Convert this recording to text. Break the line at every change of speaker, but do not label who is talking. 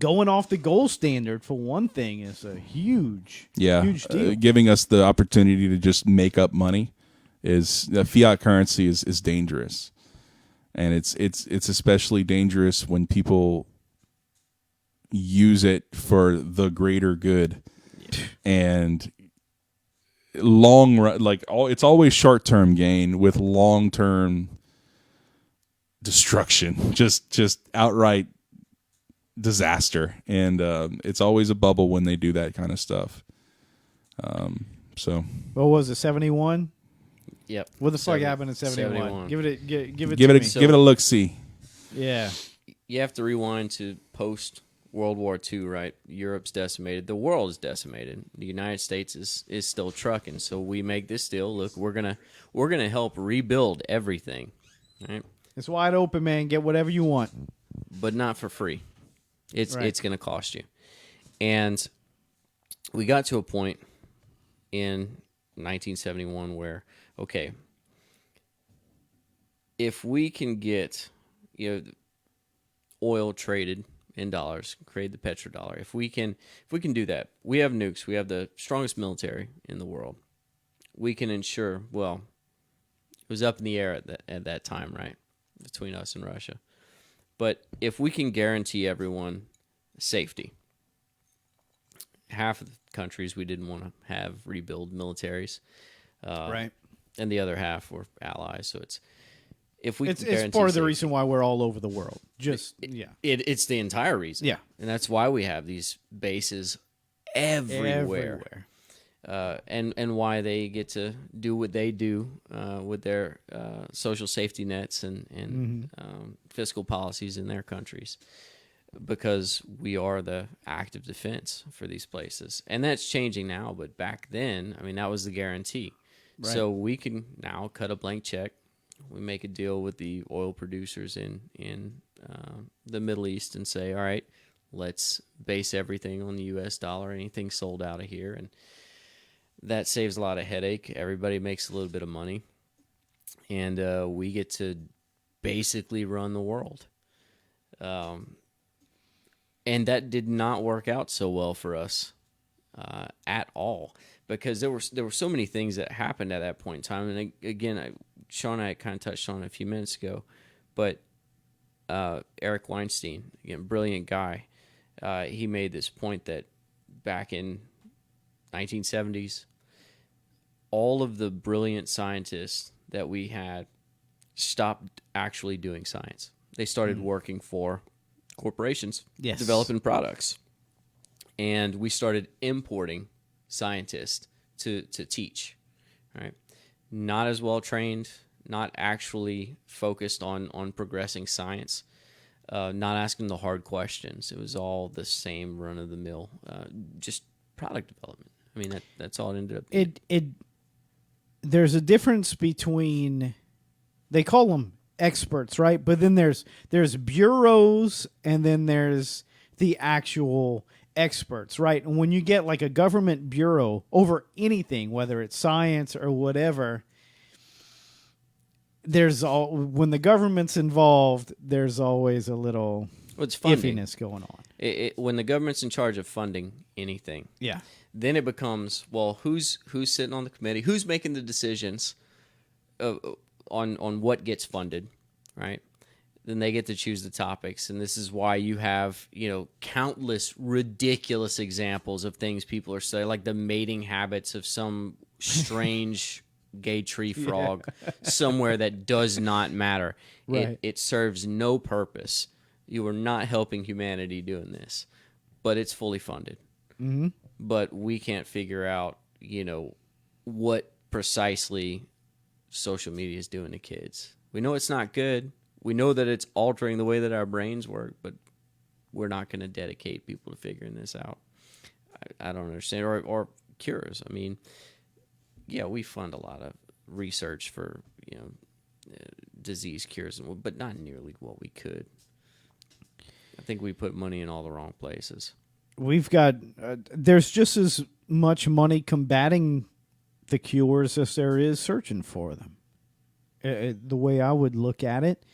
going off the gold standard for one thing is a huge deal.
Giving us the opportunity to just make up money is fiat currency is dangerous, and it's especially dangerous when people use it for the greater good, and long run, it's always short term gain with long term destruction, just outright disaster, and it's always a bubble when they do that kind of stuff. So
what was it? 71.
Yep.
What the fuck happened in 71? Give it
a look. See.
Yeah.
You have to rewind to post World War II, right? Europe's decimated. The world is decimated. The United States is still trucking. So we make this deal. Look, we're gonna help rebuild everything, right?
It's wide open, man. Get whatever you want,
but not for free. It's gonna cost you. And we got to a point in 1971 where, okay, if we can get oil traded in dollars, create the petrodollar. If we can do that, we have nukes. We have the strongest military in the world. We can ensure. Well, it was up in the air at that time, right, between us and Russia. But if we can guarantee everyone safety, half of the countries we didn't want to have rebuild militaries,
right,
and the other half were allies. So it's
part of the reason why we're all over the world.
It's the entire reason.
Yeah,
and that's why we have these bases everywhere. And why they get to do what they do with their social safety nets and fiscal policies in their countries, because we are the active defense for these places. And that's changing now, but back then, I mean, that was the guarantee. Right. So we can now cut a blank check. We make a deal with the oil producers in the Middle East and say, all right, let's base everything on the U.S. dollar, anything sold out of here. And that saves a lot of headache. Everybody makes a little bit of money. And we get to basically run the world. And that did not work out so well for us at all, because there were so many things that happened at that point in time. And again, Sean and I kind of touched on it a few minutes ago, but Eric Weinstein, again, brilliant guy, he made this point that back in 1970s, all of the brilliant scientists that we had stopped actually doing science. They started working for corporations, developing products, and we started importing scientists to teach, right? Not as well trained, not actually focused on progressing science, not asking the hard questions. It was all the same run-of-the-mill, just product development. I mean, that's all it ended up being.
There's a difference between, they call them experts, right? But then there's bureaus, and then there's the actual experts, right? And when you get like a government bureau over anything, whether it's science or whatever, when the government's involved, there's always a little iffiness going on.
When the government's in charge of funding anything, then it becomes, well, who's sitting on the committee? Who's making the decisions on what gets funded, right? Then they get to choose the topics, and this is why you have countless ridiculous examples of things people are saying, like the mating habits of some strange gay tree frog somewhere that does not matter. Right. It serves no purpose. You are not helping humanity doing this, but it's fully funded. Mm-hmm. But we can't figure out, what precisely social media is doing to kids. We know it's not good. We know that it's altering the way that our brains work, but we're not going to dedicate people to figuring this out. I don't understand. Or cures. I mean, we fund a lot of research for, disease cures, but not nearly what we could. I think we put money in all the wrong places.
We've got, there's just as much money combating the cures as there is searching for them. The way I would look at it,